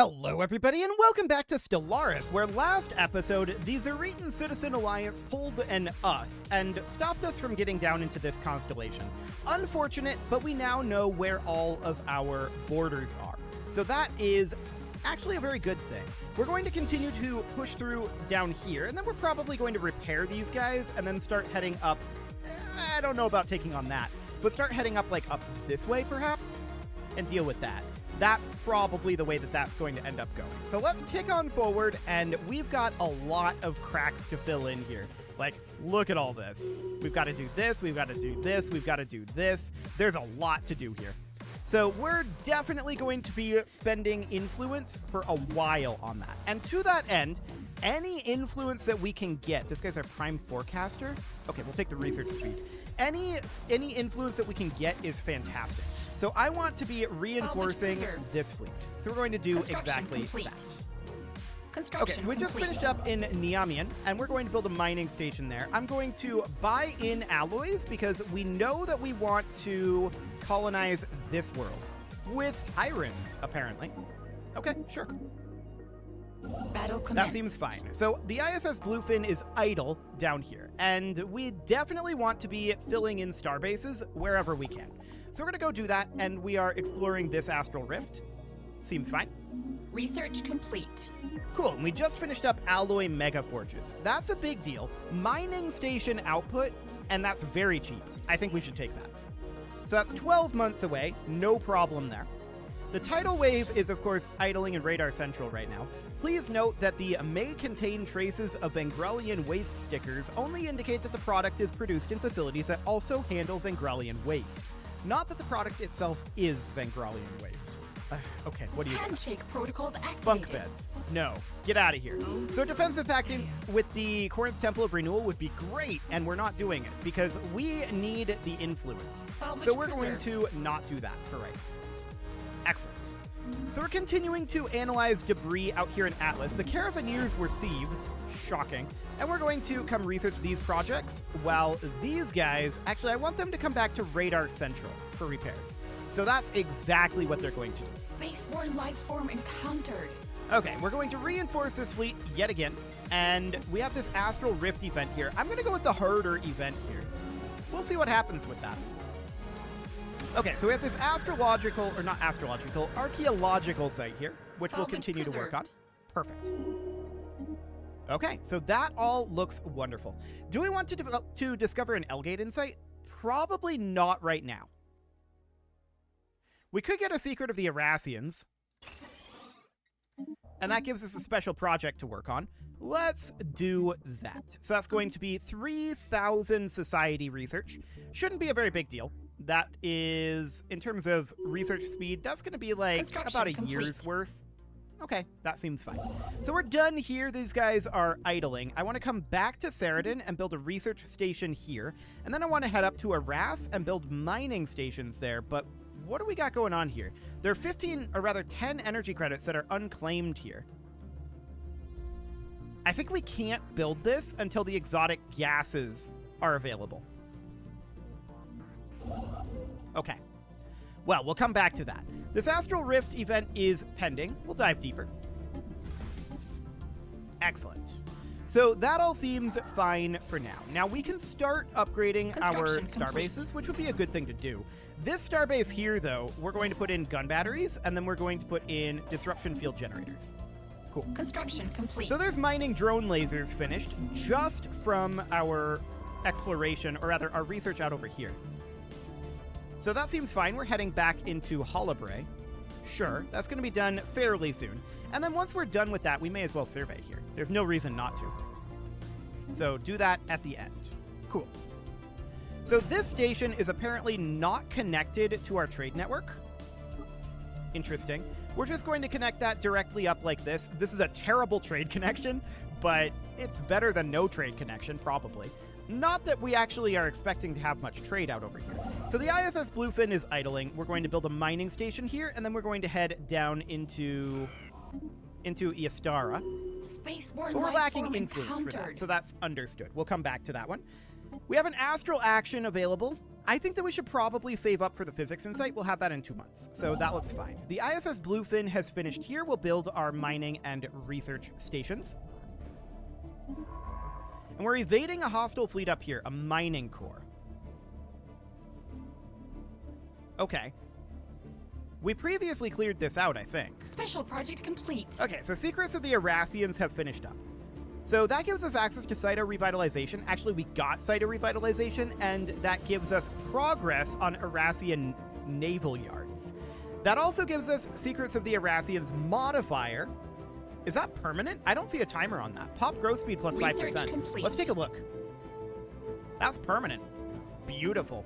Hello everybody and welcome back to Stellaris, where last episode, the Zeritan Citizen Alliance pulled an us and stopped us from getting down into this constellation. Unfortunate, but we now know where all of our borders are. So that is actually a very good thing. We're going to continue to push through down here, and then we're probably going to repair these guys and then start heading up. I don't know about taking on that, but start heading up like up this way perhaps and deal with that. That's probably the way that that's going to end up going. So let's tick on forward, and we've got a lot of cracks to fill in here. Like, look at all this. We've got to do this, we've got to do this, we've got to do this. There's a lot to do here. So we're definitely going to be spending influence for a while on that. And to that end, any influence that we can get, this guy's our prime forecaster. Okay, we'll take the research speed. Any influence that we can get is fantastic. So I want to be reinforcing this fleet. So we're going to do exactly that. Okay, so we just finished up in Niamian, and we're going to build a mining station there. I'm going to buy in alloys because we know that we want to colonize this world with Irons, apparently. Okay, sure. Battle commenced. That seems fine. So the ISS Bluefin is idle down here, and we definitely want to be filling in starbases wherever we can. So we're going to go do that, and we are exploring this astral rift. Seems fine. Research complete. Cool, and we just finished up alloy mega forges. That's a big deal. Mining station output, and that's very cheap. I think we should take that. So that's 12 months away, no problem there. The tidal wave is, of course, idling in Radar Central right now. Please note that the may contain traces of Vengrelian waste stickers only indicate that the product is produced in facilities that also handle Vengrelian waste. Not that the product itself is Vengrelian waste. Okay, what do you Handshake protocols activated. Bunk beds. No. Get out of here. So defensive pacting with the Corinth Temple of Renewal would be great, and we're not doing it because we need the influence. So we're going to not do that for right now. Excellent. So we're continuing to analyze debris out here in Atlas. The Caravaneers were thieves. Shocking. And we're going to come research these projects, while these guys, actually I want them to come back to Radar Central for repairs. So that's exactly what they're going to do. Spaceborne life form encountered. Okay, we're going to reinforce this fleet yet again, and we have this Astral Rift event here. I'm going to go with the Herder event here. We'll see what happens with that. Okay, so we have this archaeological site here, which we'll continue to work on. Perfect. Okay, so that all looks wonderful. Do we want to discover an Elgate Insight? Probably not right now. We could get a secret of the Erasians, and that gives us a special project to work on. Let's do that. So that's going to be 3,000 society research. Shouldn't be a very big deal. That is, in terms of research speed, that's going to be like about a year's worth. Okay, that seems fine. So we're done here. These guys are idling. I want to come back to Saradin and build a research station here. And then I want to head up to Arras and build mining stations there. But what do we got going on here? There are 10 energy credits that are unclaimed here. I think we can't build this until the exotic gases are available. Okay. Well, we'll come back to that. This Astral Rift event is pending. We'll dive deeper. Excellent. So that all seems fine for now. Now we can start upgrading our starbases, which would be a good thing to do. This starbase here, though, we're going to put in gun batteries, and then we're going to put in disruption field generators. Cool. Construction complete. So there's mining drone lasers finished just from our exploration, or rather our research out over here. So that seems fine. We're heading back into Hollowbray. Sure, that's going to be done fairly soon. And then once we're done with that, we may as well survey here. There's no reason not to. So do that at the end. Cool. So this station is apparently not connected to our trade network. Interesting. We're just going to connect that directly up like this. This is a terrible trade connection, but it's better than no trade connection, probably. Not that we actually are expecting to have much trade out over here. So the ISS Bluefin is idling. We're going to build a mining station here, and then we're going to head down into Iastara. Spaceborne But we're lacking influence for that, so that's understood. We'll come back to that one. We have an astral action available I think that we should probably save up for the physics insight. We'll have that in 2 months, so that looks fine. The ISS Bluefin has finished here. We'll build our mining and research stations. And we're evading a hostile fleet up here, a mining core. Okay. We previously cleared this out, I think. Special project complete. Okay, so Secrets of the Erasians have finished up. So that gives us access to Cyto Revitalization. Actually, we got Cyto Revitalization, and that gives us progress on Erasian naval yards. That also gives us Secrets of the Erasians modifier. Is that permanent? I don't see a timer on that. Pop growth speed plus 5%. Research complete. Let's take a look. That's permanent. Beautiful.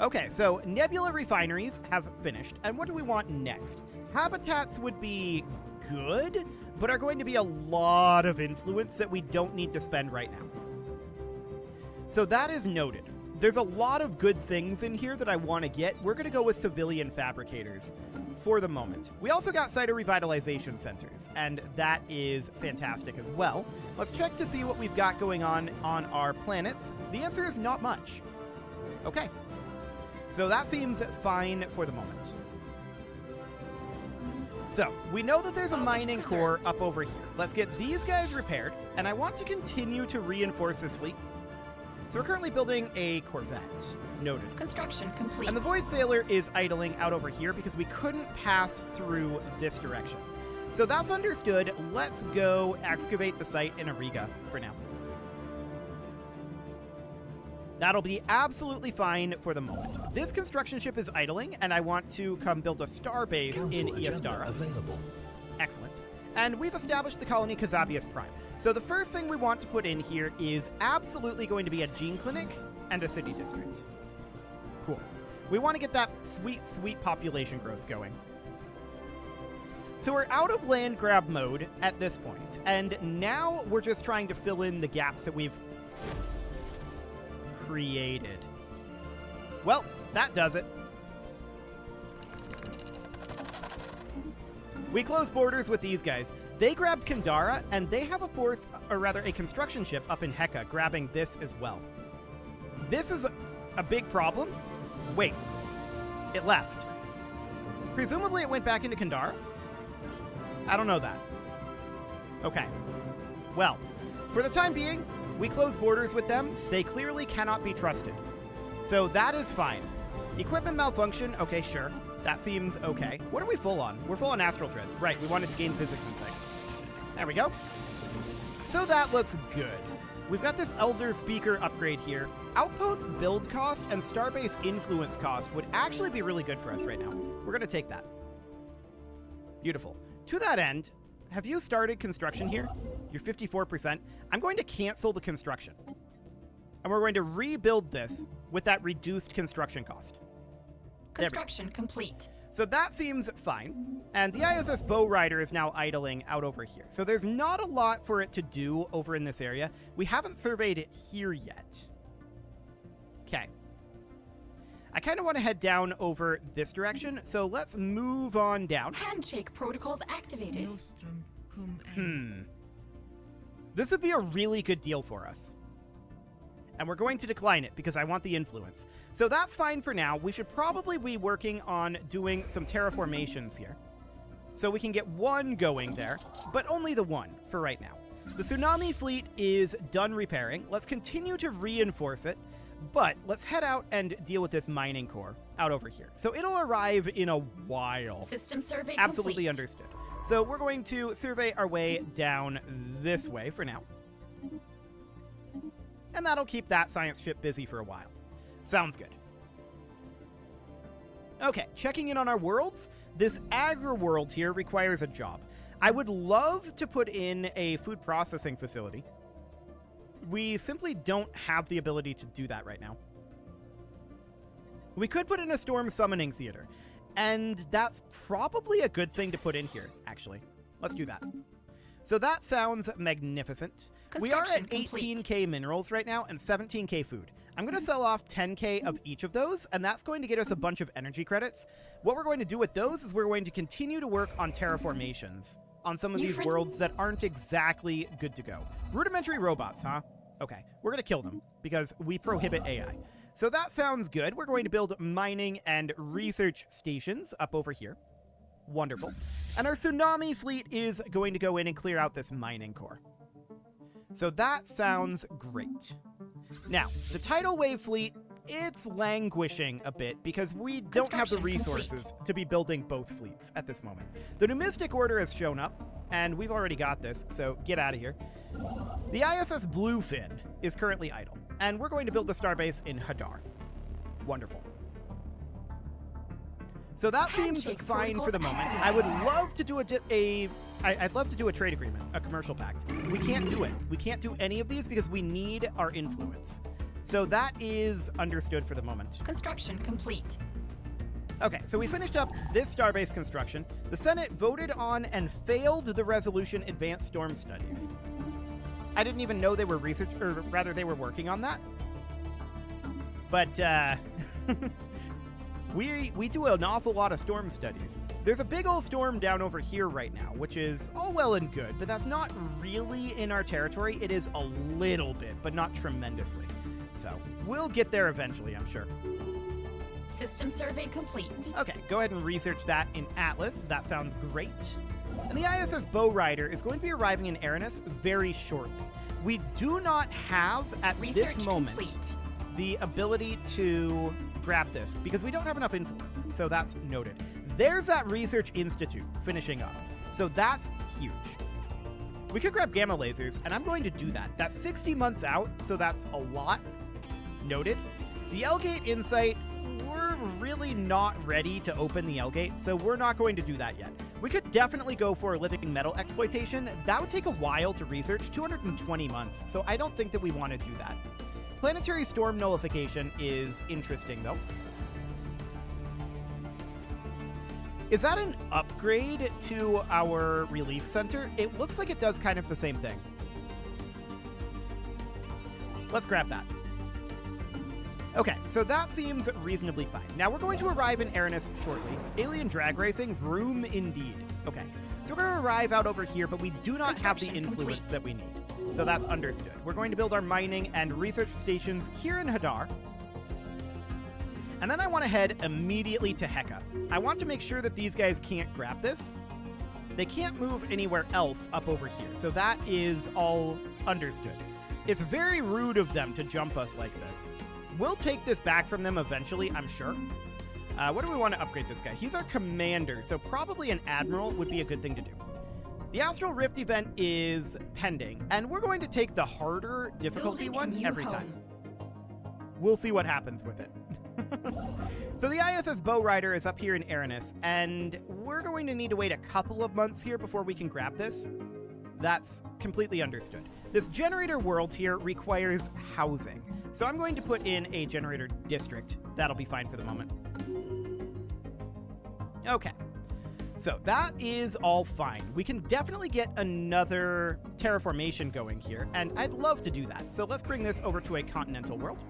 Okay, so Nebula Refineries have finished. And what do we want next? Habitats would be good, but are going to be a lot of influence that we don't need to spend right now. So that is noted. There's a lot of good things in here that I want to get. We're going to go with civilian fabricators for the moment. We also got Cyto Revitalization Centers, and that is fantastic as well. Let's check to see what we've got going on our planets. The answer is not much. Okay. So that seems fine for the moment. So, we know that there's a mining core up over here. Let's get these guys repaired, and I want to continue to reinforce this fleet. So we're currently building a Corvette. Noted. Construction complete. And the Void Sailor is idling out over here because we couldn't pass through this direction. So that's understood. Let's go excavate the site in Ariga for now. That'll be absolutely fine for the moment. This construction ship is idling, and I want to come build a star base in Iastara. Available. Excellent. And we've established the colony Kazabius Prime. So the first thing we want to put in here is absolutely going to be a gene clinic and a city district. Cool. We want to get that sweet, sweet population growth going. So we're out of land grab mode at this point, and now we're just trying to fill in the gaps that we've created. Well, that does it. We closed borders with these guys. They grabbed Kandara, and they have a force, or rather a construction ship up in Heka, grabbing this as well. This is a big problem. Wait. It left. Presumably it went back into Kandara? I don't know that. Okay. Well, for the time being, we close borders with them. They clearly cannot be trusted. So that is fine. Equipment malfunction, okay, sure. That seems okay. What are we full on? We're full on astral threads. Right, we wanted to gain physics insight. There we go. So that looks good. We've got this Elder Speaker upgrade here. Outpost build cost and Starbase influence cost would actually be really good for us right now. We're going to take that. Beautiful. To that end, have you started construction here? You're 54%. I'm going to cancel the construction. And we're going to rebuild this with that reduced construction cost. Construction complete. So that seems fine. And the ISS Bow Rider is now idling out over here. So there's not a lot for it to do over in this area. We haven't surveyed it here yet. Okay. I kind of want to head down over this direction, so let's move on down. Handshake protocols activated. This would be a really good deal for us. And we're going to decline it because I want the influence. So that's fine for now. We should probably be working on doing some terraformations here. So we can get one going there, but only the one for right now. The Tsunami fleet is done repairing. Let's continue to reinforce it, but let's head out and deal with this mining core out over here. So it'll arrive in a while. System survey Absolutely complete. Understood. So we're going to survey our way down this way for now. And that'll keep that science ship busy for a while. Sounds good. Okay, checking in on our worlds. This agri world here requires a job. I would love to put in a food processing facility. We simply don't have the ability to do that right now. We could put in a storm summoning theater, and that's probably a good thing to put in here, actually. Let's do that. So that sounds magnificent. We are at 18k minerals right now and 17k food. I'm going to sell off 10k of each of those, and that's going to get us a bunch of energy credits. What we're going to do with those is we're going to continue to work on terraformations on some of these worlds that aren't exactly good to go. Rudimentary robots, huh? Okay, we're going to kill them because we prohibit AI. So that sounds good. We're going to build mining and research stations up over here. Wonderful. And our tsunami fleet is going to go in and clear out this mining core. So that sounds great. Now, the tidal wave fleet, it's languishing a bit because we don't have the resources to be building both fleets at this moment. The Numistic Order has shown up, and we've already got this, so get out of here. The ISS Bluefin is currently idle, and we're going to build the starbase in Hadar. Wonderful. So that seems fine for the moment. I would love to do I'd love to do a trade agreement, a commercial pact. We can't do it. We can't do any of these because we need our influence. So that is understood for the moment. Construction complete. Okay, so we finished up this starbase construction. The Senate voted on and failed the resolution Advanced Storm Studies. I didn't even know they were they were working on that. But, we do an awful lot of storm studies. There's a big old storm down over here right now, which is all well and good, but that's not really in our territory. It is a little bit, but not tremendously. So we'll get there eventually, I'm sure. System survey complete. Okay, go ahead and research that in Atlas. That sounds great. And the ISS Bow Rider is going to be arriving in Aranis very shortly. We do not have, at this moment, the ability to grab this because we don't have enough influence. So that's noted. There's that Research Institute finishing up. So that's huge. We could grab gamma lasers, and I'm going to do that. That's 60 months out, so that's a lot. Noted. The L-Gate Insight, we're really not ready to open the L-Gate, so we're not going to do that yet. We could definitely go for living metal exploitation. That would take a while to research, 220 months, so I don't think that we want to do that. Planetary storm nullification is interesting, though. Is that an upgrade to our relief center? It looks like it does kind of the same thing. Let's grab that. Okay, so that seems reasonably fine. Now we're going to arrive in Aranis shortly. Alien drag racing, vroom indeed. Okay, so we're going to arrive out over here, but we do not have the influence that we need. So that's understood. We're going to build our mining and research stations here in Hadar. And then I want to head immediately to Heka. I want to make sure that these guys can't grab this. They can't move anywhere else up over here. So that is all understood. It's very rude of them to jump us like this. We'll take this back from them eventually, I'm sure. What do we want to upgrade this guy? He's our commander, so probably an admiral would be a good thing to do. The Astral Rift event is pending, and we're going to take the harder difficulty one every time. We'll see what happens with it. So the ISS Bow Rider is up here in Aranis, and we're going to need to wait a couple of months here before we can grab this. That's completely understood. This generator world here requires housing, so I'm going to put in a generator district. That'll be fine for the moment. Okay. So that is all fine. We can definitely get another terraformation going here, and I'd love to do that. So let's bring this over to a continental world.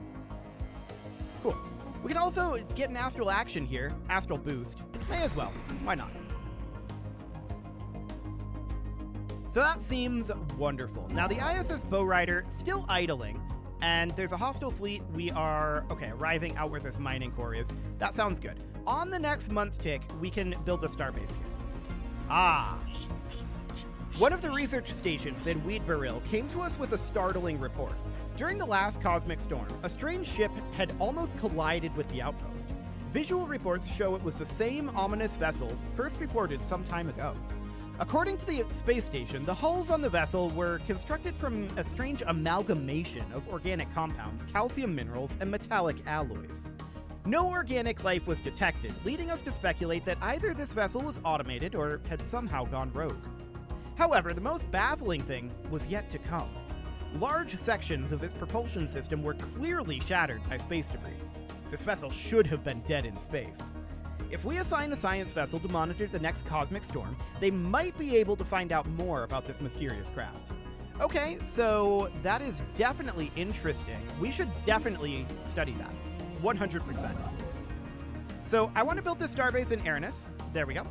Cool. We can also get an astral action here, astral boost. May as well. Why not? So that seems wonderful. Now the ISS Bow Rider still idling, and there's a hostile fleet. We are, okay, arriving out where this mining core is. That sounds good. On the next month tick, we can build a starbase here. Ah. One of the research stations in Weedbaril came to us with a startling report. During the last cosmic storm, a strange ship had almost collided with the outpost. Visual reports show it was the same ominous vessel first reported some time ago. According to the space station, the hulls on the vessel were constructed from a strange amalgamation of organic compounds, calcium minerals, and metallic alloys. No organic life was detected, leading us to speculate that either this vessel was automated or had somehow gone rogue. However, the most baffling thing was yet to come. Large sections of its propulsion system were clearly shattered by space debris. This vessel should have been dead in space. If we assign a science vessel to monitor the next cosmic storm, they might be able to find out more about this mysterious craft. Okay, so that is definitely interesting. We should definitely study that. 100%. So I want to build this starbase in Aranis. There we go.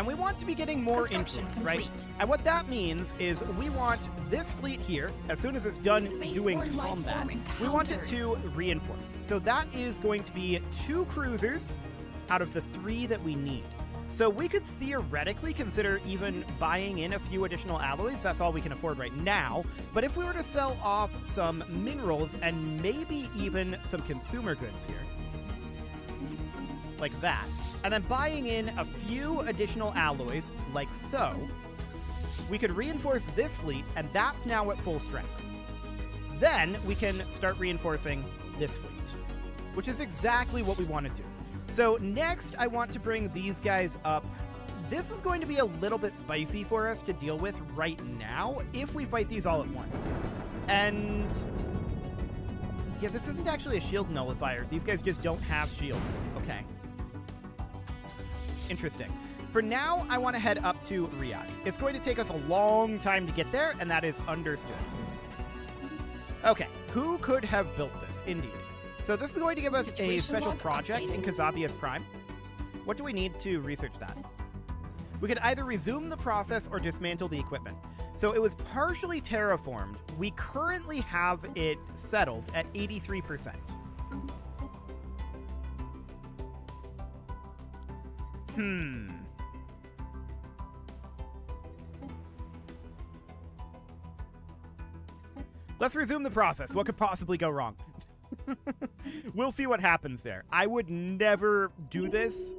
And we want to be getting more Construction influence, right? complete. And what that means is we want this fleet here, as soon as it's done doing Spaceborne life combat, form we want it encountered. to reinforce. So that is going to be 2 cruisers out of the 3 that we need. So we could theoretically consider even buying in a few additional alloys. That's all we can afford right now. But if we were to sell off some minerals and maybe even some consumer goods here, like that, and then buying in a few additional alloys, like so, we could reinforce this fleet, and that's now at full strength. Then we can start reinforcing this fleet, which is exactly what we want to do. So next, I want to bring these guys up. This is going to be a little bit spicy for us to deal with right now if we fight these all at once. And yeah, this isn't actually a shield nullifier. These guys just don't have shields. Okay. Interesting. For now, I want to head up to Riyadh. It's going to take us a long time to get there, and that is understood. Okay, who could have built this? Indeed. So this is going to give us a Situation special log project in updated. Kazabius Prime. What do we need to research that? We could either resume the process or dismantle the equipment. So it was partially terraformed. We currently have it settled at 83%. Let's resume the process. What could possibly go wrong? We'll see what happens there. I would never do this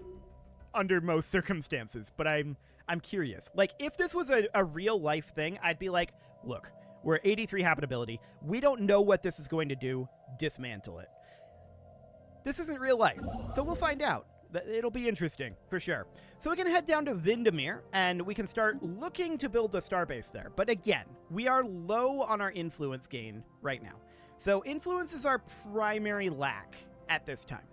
under most circumstances, but I'm curious. Like, if this was a real life thing, I'd be like, look, we're at 83 habitability. We don't know what this is going to do. Dismantle it. This isn't real life, so we'll find out. It'll be interesting, for sure. So we can head down to Vindemir, and we can start looking to build a starbase there. But again, we are low on our influence gain right now. So influence is our primary lack at this time.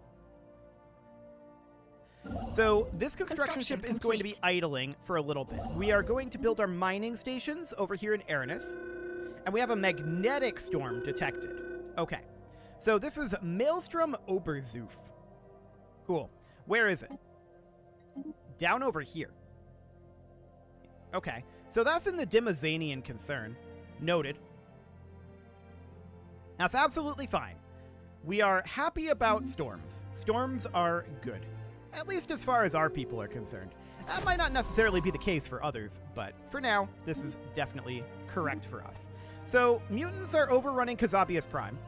So this construction ship is going to be idling for a little bit. We are going to build our mining stations over here in Aranis, and we have a magnetic storm detected. Okay, so this is Maelstrom Oberzoof. Cool. Where is it? Down over here. Okay, so that's in the Dimazanian concern. Noted. That's absolutely fine. We are happy about storms. Storms are good. At least as far as our people are concerned. That might not necessarily be the case for others, but for now, this is definitely correct for us. So, mutants are overrunning Kazabius Prime.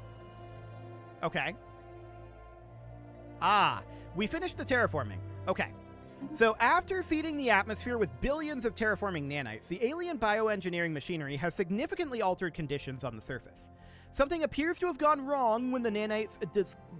Okay. Ah, we finished the terraforming. Okay. So after seeding the atmosphere with billions of terraforming nanites, the alien bioengineering machinery has significantly altered conditions on the surface. Something appears to have gone wrong when the nanites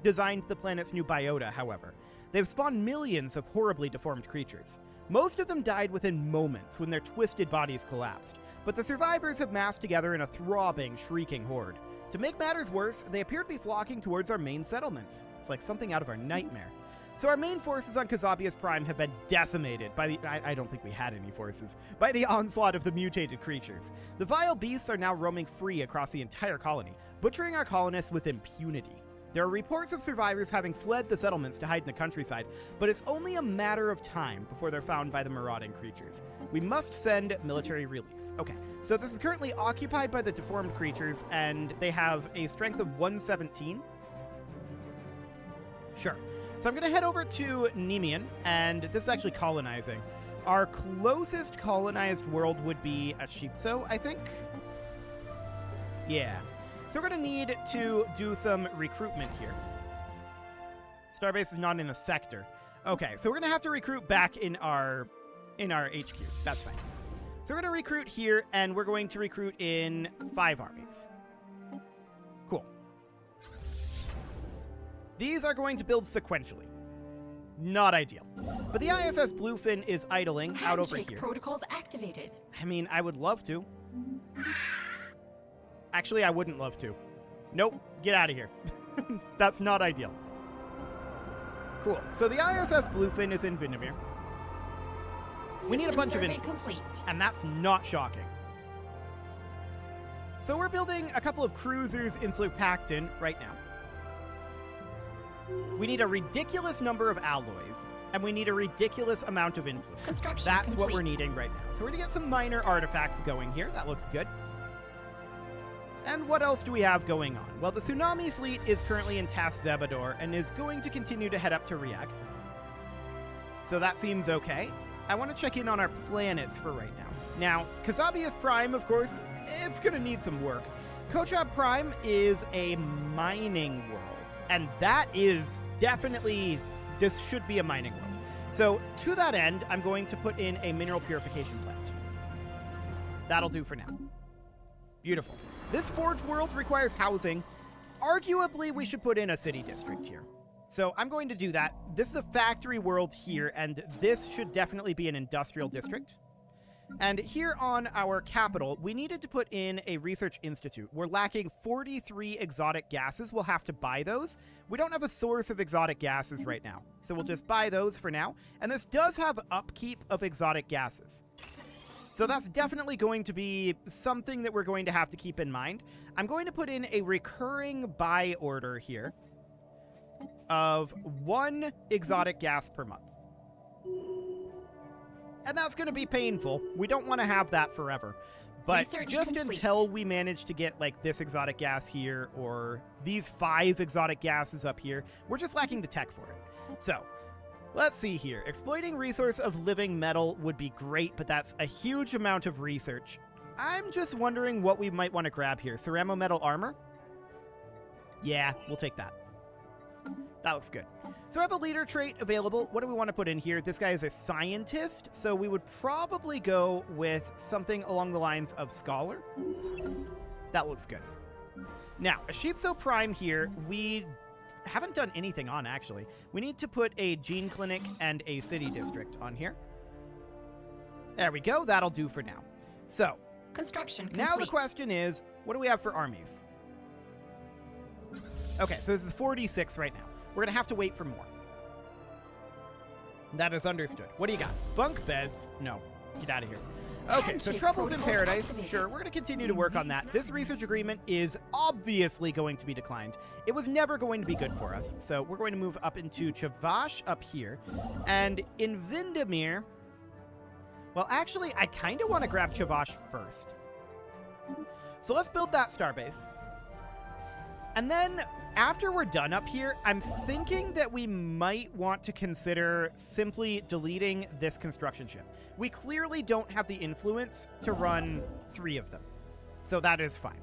designed the planet's new biota, however. They've spawned millions of horribly deformed creatures. Most of them died within moments when their twisted bodies collapsed, but the survivors have massed together in a throbbing, shrieking horde. To make matters worse, they appear to be flocking towards our main settlements. It's like something out of our nightmare. So our main forces on Kazabius Prime have been decimated by the... I don't think we had any forces. By the onslaught of the mutated creatures. The vile beasts are now roaming free across the entire colony, butchering our colonists with impunity. There are reports of survivors having fled the settlements to hide in the countryside, but it's only a matter of time before they're found by the marauding creatures. We must send military relief. Okay, so this is currently occupied by the deformed creatures, and they have a strength of 117. Sure. So I'm going to head over to Nemean, and this is actually colonizing. Our closest colonized world would be Ashipso, I think. Yeah. So we're going to need to do some recruitment here. Starbase is not in a sector. Okay, so we're going to have to recruit back in our HQ. That's fine. So we're going to recruit here, and we're going to recruit in 5 armies. Cool. These are going to build sequentially. Not ideal. But the ISS Bluefin is idling out over Handshake here. protocols activated. I mean, I would love to. Actually, I wouldn't love to. Nope, get out of here. That's not ideal. Cool. So the ISS Bluefin is in Vindemir. We need a bunch of influence, complete. and that's not shocking. So we're building a couple of cruisers in Slurpacton right now. We need a ridiculous number of alloys, and we need a ridiculous amount of influence. Construction That's complete. what we're needing right now. So we're gonna get some minor artifacts going here. That looks good. And what else do we have going on? Well, the Tsunami Fleet is currently in Tas Zebador and is going to continue to head up to Riag. So that seems okay. I want to check in on our planets for right now. Now, Kazabius Prime, of course, it's going to need some work. Kochab Prime is a mining world, and that is definitely, this should be a mining world. So to that end, I'm going to put in a mineral purification plant. That'll do for now. Beautiful. This forge world requires housing. Arguably, we should put in a city district here. So I'm going to do that. This is a factory world here, and this should definitely be an industrial district. And here on our capital, we needed to put in a research institute. We're lacking 43 exotic gases. We'll have to buy those. We don't have a source of exotic gases right now, so we'll just buy those for now. And this does have upkeep of exotic gases. So that's definitely going to be something that we're going to have to keep in mind. I'm going to put in a recurring buy order here of 1 exotic gas per month. And that's going to be painful. We don't want to have that forever. But Research just complete. until we manage to get like this exotic gas here or these 5 exotic gases up here, we're just lacking the tech for it. So let's see here. Exploiting resource of living metal would be great, but that's a huge amount of research. I'm just wondering what we might want to grab here. Ceramo metal armor? Yeah, we'll take that. That looks good. So I have a leader trait available. What do we want to put in here? This guy is a scientist, so we would probably go with something along the lines of scholar. That looks good. Now, a Sheepso Prime here, we haven't done anything on, actually. We need to put a gene clinic and a city district on here. There we go. That'll do for now. So, Construction complete. now the question is, what do we have for armies? Okay, so this is 46 right now. We're going to have to wait for more. That is understood. What do you got? Bunk beds? No. Get out of here. Okay, so Handshake Troubles in protocols Paradise. activated. Sure, we're going to continue to work on that. This research agreement is obviously going to be declined. It was never going to be good for us. So we're going to move up into Chavash up here. And in Vindemir... Well, actually, I kind of want to grab Chavash first. So let's build that starbase. And then, after we're done up here, I'm thinking that we might want to consider simply deleting this construction ship. We clearly don't have the influence to run 3 of them. So that is fine.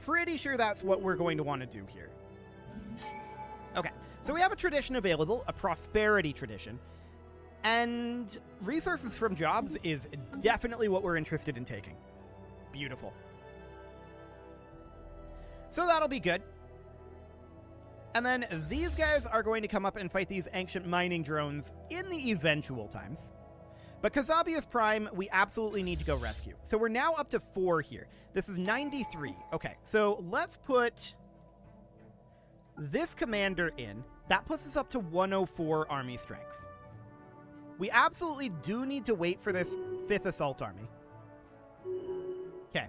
Pretty sure that's what we're going to want to do here. Okay, so we have a tradition available, a prosperity tradition. And resources from jobs is definitely what we're interested in taking. Beautiful. So that'll be good. And then these guys are going to come up and fight these ancient mining drones in the eventual times. But Kazabius Prime, we absolutely need to go rescue. So we're now up to 4 here. This is 93. Okay, so let's put this commander in. That puts us up to 104 army strength. We absolutely do need to wait for this 5th assault army. Okay.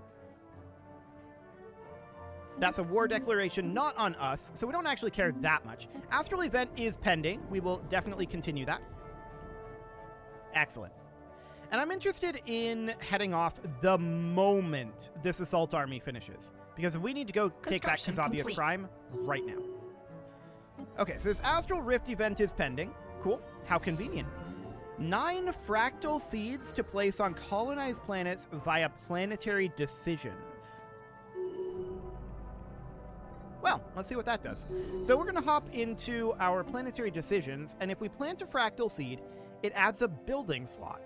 That's a war declaration not on us, so we don't actually care that much. Astral event is pending. We will definitely continue that. Excellent. And I'm interested in heading off the moment this assault army finishes, because we need to go take back Construction Kazabius complete. Prime right now. Okay, so this Astral Rift event is pending. Cool. How convenient. 9 fractal seeds to place on colonized planets via planetary decisions. Well, let's see what that does. So we're going to hop into our planetary decisions, and if we plant a fractal seed, it adds a building slot.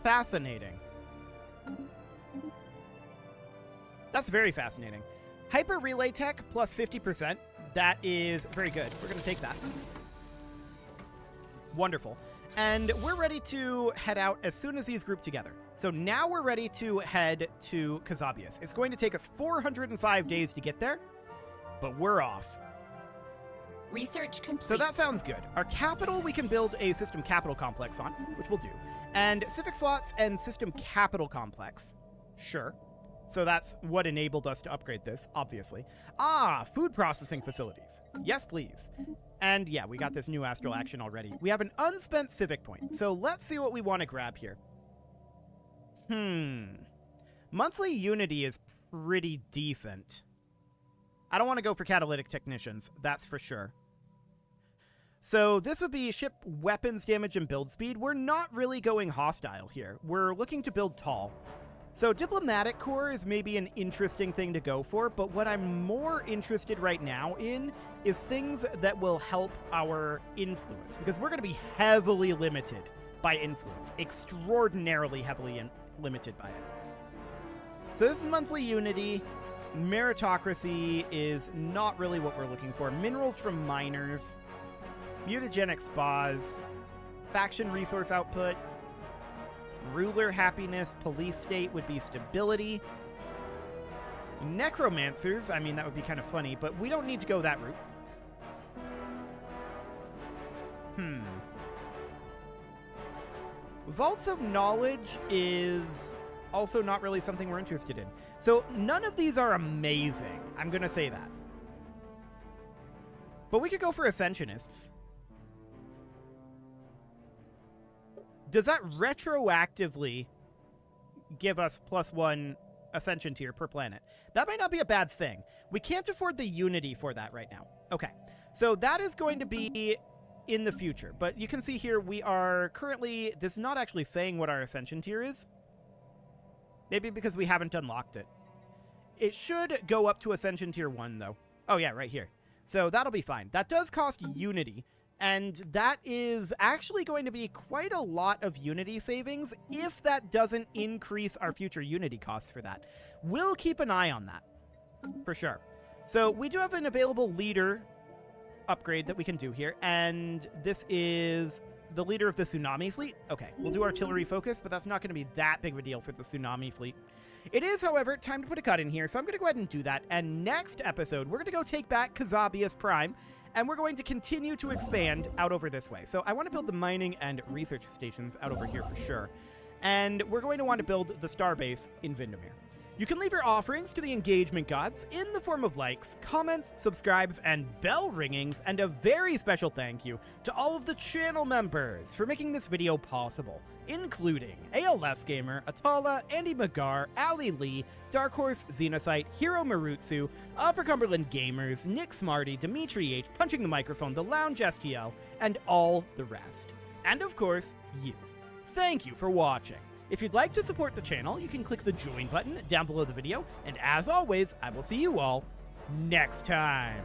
Fascinating. That's very fascinating. Hyper Relay Tech plus 50%. That is very good. We're going to take that. Wonderful. And we're ready to head out as soon as these group together. So now we're ready to head to Kazabius. It's going to take us 405 days to get there, but we're off. Research complete. So that sounds good. Our capital, we can build a system capital complex on, which we'll do. And civic slots and system capital complex. Sure. So that's what enabled us to upgrade this, obviously. Ah, food processing facilities. Yes, please. And yeah, we got this new astral action already. We have an unspent civic point. So let's see what we want to grab here. Monthly Unity is pretty decent. I don't want to go for catalytic technicians, that's for sure. So this would be ship weapons damage and build speed. We're not really going hostile here. We're looking to build tall. So diplomatic corps is maybe an interesting thing to go for, but what I'm more interested right now in is things that will help our influence, because we're going to be heavily limited by influence, extraordinarily heavily limited by it. So this is monthly unity. Meritocracy is not really what we're looking for. Minerals from miners, mutagenic spas, faction resource output, ruler happiness, police state would be stability. Necromancers, I mean, that would be kind of funny, but we don't need to go that route. Vaults of Knowledge is also not really something we're interested in. So none of these are amazing, I'm going to say that. But we could go for Ascensionists. Does that retroactively give us +1 Ascension tier per planet? That might not be a bad thing. We can't afford the Unity for that right now. Okay, so that is going to be in the future. But you can see here we are currently... This is not actually saying what our Ascension tier is. Maybe because we haven't unlocked it. It should go up to Ascension tier 1, though. Oh, yeah, right here. So that'll be fine. That does cost Unity. And that is actually going to be quite a lot of Unity savings if that doesn't increase our future Unity costs for that. We'll keep an eye on that, for sure. So we do have an available leader upgrade that we can do here, and this is the leader of the Tsunami Fleet. Okay, we'll do artillery focus, but that's not going to be that big of a deal for the Tsunami Fleet. It is, however, time to put a cut in here, so I'm going to go ahead and do that, and next episode, we're going to go take back Kazabius Prime, and we're going to continue to expand out over this way. So I want to build the mining and research stations out over here for sure. And we're going to want to build the starbase in Vindomir. You can leave your offerings to the engagement gods in the form of likes, comments, subscribes, and bell ringings, and a very special thank you to all of the channel members for making this video possible, including ALS Gamer, Atala, Andy Magar, Ali Lee, Dark Horse, Xenocyte, Hiro Marutsu, Upper Cumberland Gamers, Nick Smarty, Dimitri H, Punching the Microphone, The Lounge STL, and all the rest. And of course, you. Thank you for watching. If you'd like to support the channel, you can click the join button down below the video, and as always, I will see you all next time.